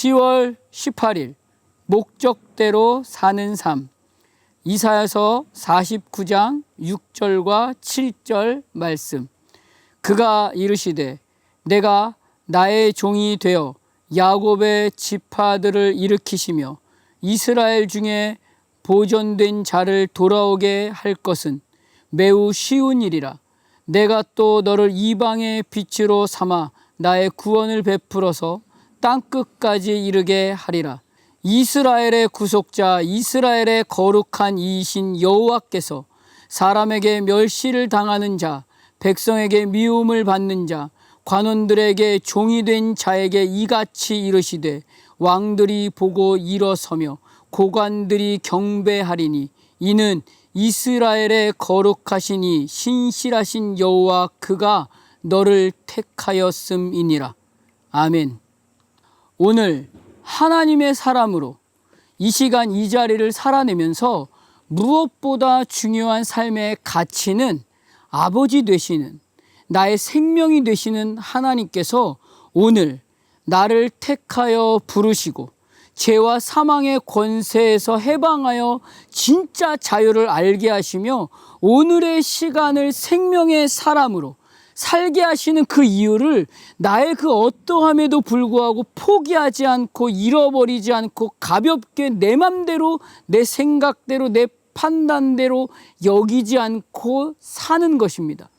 10월 18일 목적대로 사는 삶, 이사야서 49장 6절과 7절 말씀. 그가 이르시되 내가 나의 종이 되어 야곱의 지파들을 일으키시며 이스라엘 중에 보존된 자를 돌아오게 할 것은 매우 쉬운 일이라. 내가 또 너를 이방의 빛으로 삼아 나의 구원을 베풀어서 땅끝까지 이르게 하리라. 이스라엘의 구속자, 이스라엘의 거룩한 이이신 여호와께서 사람에게 멸시를 당하는 자, 백성에게 미움을 받는 자, 관원들에게 종이 된 자에게 이같이 이르시되 왕들이 보고 일어서며 고관들이 경배하리니 이는 이스라엘의 거룩하시니 신실하신 여호와 그가 너를 택하였음이니라. 아멘. 오늘 하나님의 사람으로 이 시간 이 자리를 살아내면서 무엇보다 중요한 삶의 가치는 아버지 되시는, 나의 생명이 되시는 하나님께서 오늘 나를 택하여 부르시고 죄와 사망의 권세에서 해방하여 진짜 자유를 알게 하시며 오늘의 시간을 생명의 사람으로 살게 하시는 그 이유를 나의 그 어떠함에도 불구하고 포기하지 않고 잃어버리지 않고 가볍게 내 맘대로, 내 생각대로, 내 판단대로 여기지 않고 사는 것입니다.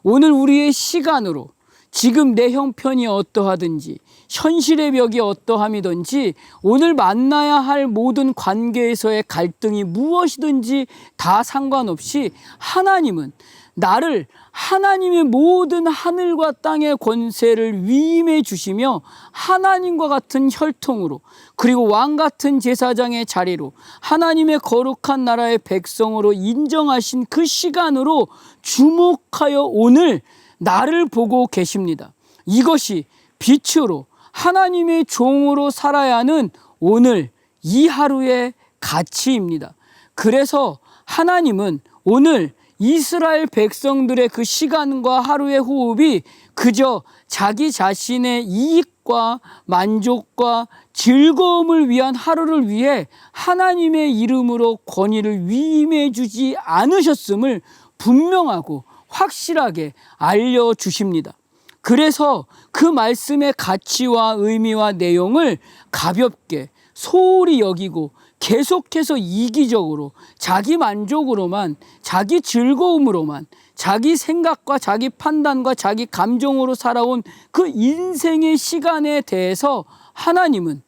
오늘 우리의 시간으로 지금 내 형편이 어떠하든지 현실의 벽이 어떠함이든지 오늘 만나야 할 모든 관계에서의 갈등이 무엇이든지 다 상관없이 하나님은 나를 하나님의 모든 하늘과 땅의 권세를 위임해 주시며 하나님과 같은 혈통으로 그리고 왕 같은 제사장의 자리로 하나님의 거룩한 나라의 백성으로 인정하신 그 시간으로 주목하여 오늘 나를 보고 계십니다. 이것이 빛으로 하나님의 종으로 살아야 하는 오늘 이 하루의 가치입니다. 그래서 하나님은 오늘 이스라엘 백성들의 그 시간과 하루의 호흡이 그저 자기 자신의 이익과 만족과 즐거움을 위한 하루를 위해 하나님의 이름으로 권위를 위임해 주지 않으셨음을 분명하고 확실하게 알려주십니다. 그래서 그 말씀의 가치와 의미와 내용을 가볍게 소홀히 여기고 계속해서 이기적으로 자기 만족으로만, 자기 즐거움으로만, 자기 생각과 자기 판단과 자기 감정으로 살아온 그 인생의 시간에 대해서 하나님은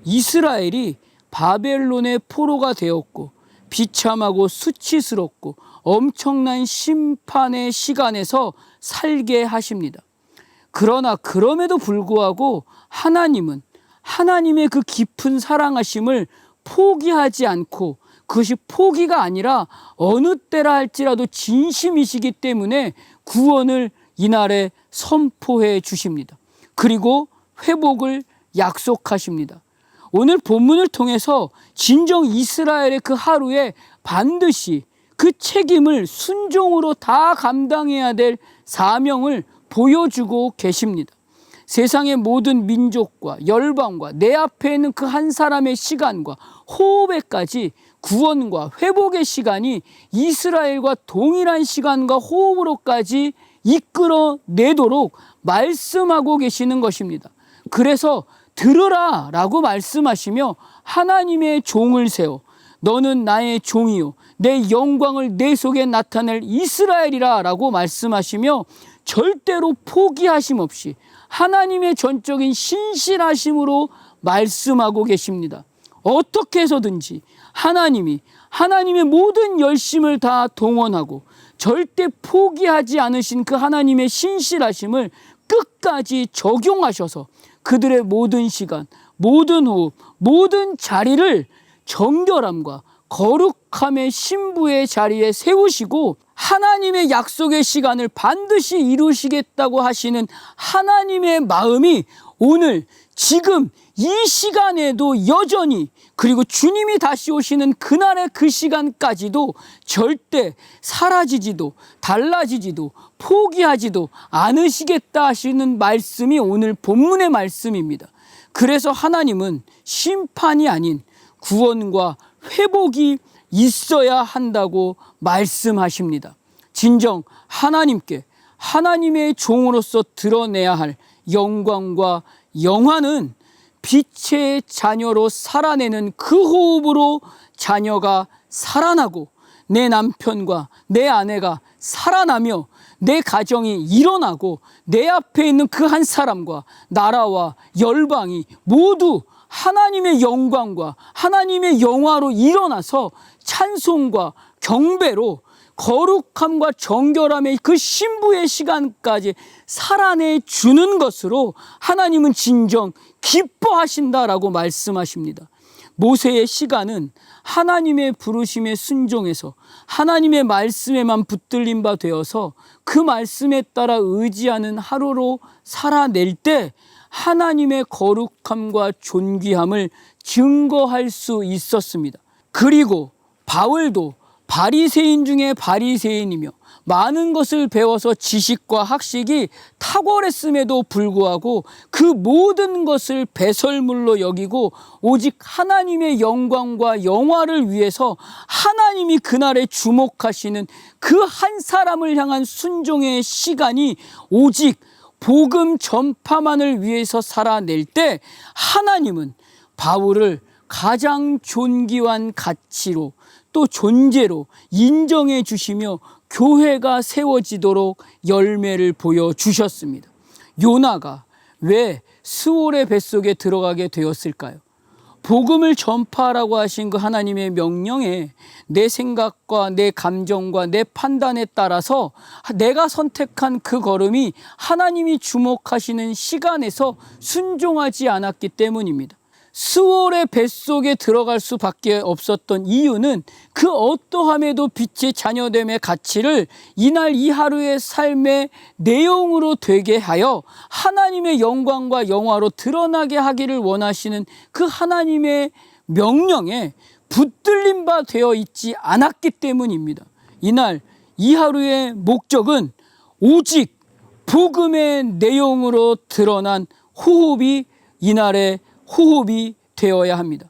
이스라엘이 바벨론의 포로가 되었고 비참하고 수치스럽고 엄청난 심판의 시간에서 살게 하십니다. 그러나 그럼에도 불구하고 하나님은 하나님의 그 깊은 사랑하심을 포기하지 않고 그것이 포기가 아니라 어느 때라 할지라도 진심이시기 때문에 구원을 이날에 선포해 주십니다. 그리고 회복을 약속하십니다. 오늘 본문을 통해서 진정 이스라엘의 그 하루에 반드시 그 책임을 순종으로 다 감당해야 될 사명을 보여주고 계십니다. 세상의 모든 민족과 열방과 내 앞에 있는 그 한 사람의 시간과 호흡에까지 구원과 회복의 시간이 이스라엘과 동일한 시간과 호흡으로까지 이끌어내도록 말씀하고 계시는 것입니다. 그래서 들으라 라고 말씀하시며 하나님의 종을 세워 너는 나의 종이요 내 영광을 내 속에 나타낼 이스라엘이라 라고 말씀하시며 절대로 포기하심 없이 하나님의 전적인 신실하심으로 말씀하고 계십니다. 어떻게 해서든지 하나님의 모든 열심을 다 동원하고 절대 포기하지 않으신 그 하나님의 신실하심을 끝까지 적용하셔서 그들의 모든 시간, 모든 호흡, 모든 자리를 정결함과 거룩함의 신부의 자리에 세우시고 하나님의 약속의 시간을 반드시 이루시겠다고 하시는 하나님의 마음이 오늘 지금 이 시간에도 여전히 그리고 주님이 다시 오시는 그날의 그 시간까지도 절대 사라지지도 달라지지도 포기하지도 않으시겠다 하시는 말씀이 오늘 본문의 말씀입니다. 그래서 하나님은 심판이 아닌 구원과 회복이 있어야 한다고 말씀하십니다. 진정 하나님께 하나님의 종으로서 드러내야 할 영광과 영화는 빛의 자녀로 살아내는 그 호흡으로 자녀가 살아나고 내 남편과 내 아내가 살아나며 내 가정이 일어나고 내 앞에 있는 그 한 사람과 나라와 열방이 모두 하나님의 영광과 하나님의 영화로 일어나서 찬송과 경배로 거룩함과 정결함의 그 신부의 시간까지 살아내주는 것으로 하나님은 진정 기뻐하신다라고 말씀하십니다. 모세의 시간은 하나님의 부르심에 순종해서 하나님의 말씀에만 붙들린 바 되어서 그 말씀에 따라 의지하는 하루로 살아낼 때 하나님의 거룩함과 존귀함을 증거할 수 있었습니다. 그리고 바울도 바리새인 중에 바리새인이며 많은 것을 배워서 지식과 학식이 탁월했음에도 불구하고 그 모든 것을 배설물로 여기고 오직 하나님의 영광과 영화를 위해서 하나님이 그날에 주목하시는 그 한 사람을 향한 순종의 시간이 오직 복음 전파만을 위해서 살아낼 때 하나님은 바울을 가장 존귀한 가치로 또 존재로 인정해 주시며 교회가 세워지도록 열매를 보여주셨습니다. 요나가 왜 스올의 뱃속에 들어가게 되었을까요? 복음을 전파하라고 하신 그 하나님의 명령에 내 생각과 내 감정과 내 판단에 따라서 내가 선택한 그 걸음이 하나님이 주목하시는 시간에서 순종하지 않았기 때문입니다. 스올의 뱃속에 들어갈 수밖에 없었던 이유는 그 어떠함에도 빛의 자녀됨의 가치를 이날 이 하루의 삶의 내용으로 되게 하여 하나님의 영광과 영화로 드러나게 하기를 원하시는 그 하나님의 명령에 붙들린 바 되어 있지 않았기 때문입니다. 이날 이 하루의 목적은 오직 복음의 내용으로 드러난 호흡이 이날의 호흡이 되어야 합니다.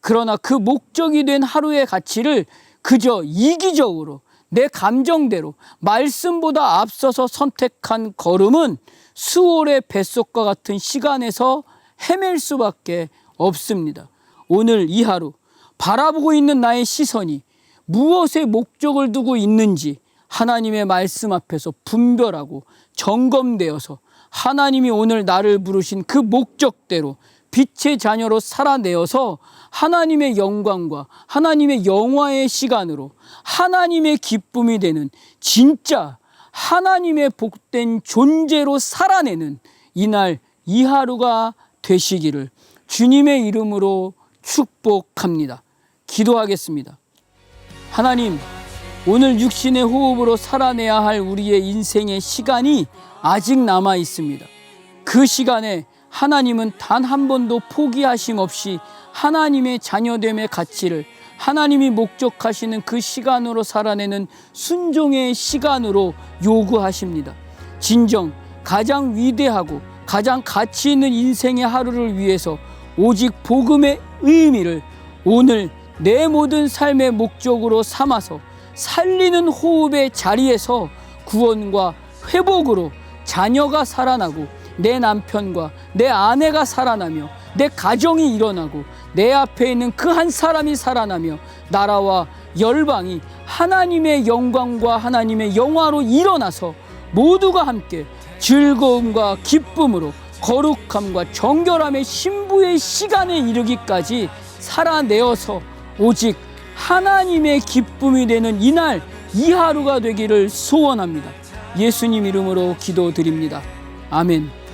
그러나 그 목적이 된 하루의 가치를 그저 이기적으로 내 감정대로 말씀보다 앞서서 선택한 걸음은 스올의 뱃속과 같은 시간에서 헤맬 수밖에 없습니다. 오늘 이 하루 바라보고 있는 나의 시선이 무엇에 목적을 두고 있는지 하나님의 말씀 앞에서 분별하고 점검되어서 하나님이 오늘 나를 부르신 그 목적대로 빛의 자녀로 살아내어서 하나님의 영광과 하나님의 영화의 시간으로 하나님의 기쁨이 되는 진짜 하나님의 복된 존재로 살아내는 이날 이 하루가 되시기를 주님의 이름으로 축복합니다. 기도하겠습니다. 하나님, 오늘 육신의 호흡으로 살아내야 할 우리의 인생의 시간이 아직 남아 있습니다. 그 시간에 하나님은 단 한 번도 포기하심 없이 하나님의 자녀됨의 가치를 하나님이 목적하시는 그 시간으로 살아내는 순종의 시간으로 요구하십니다. 진정 가장 위대하고 가장 가치 있는 인생의 하루를 위해서 오직 복음의 의미를 오늘 내 모든 삶의 목적으로 삼아서 살리는 호흡의 자리에서 구원과 회복으로 자녀가 살아나고 내 남편과 내 아내가 살아나며 내 가정이 일어나고 내 앞에 있는 그 한 사람이 살아나며 나라와 열방이 하나님의 영광과 하나님의 영화로 일어나서 모두가 함께 즐거움과 기쁨으로 거룩함과 정결함의 신부의 시간에 이르기까지 살아내어서 오직 하나님의 기쁨이 되는 이날 이 하루가 되기를 소원합니다. 예수님 이름으로 기도드립니다. 아멘.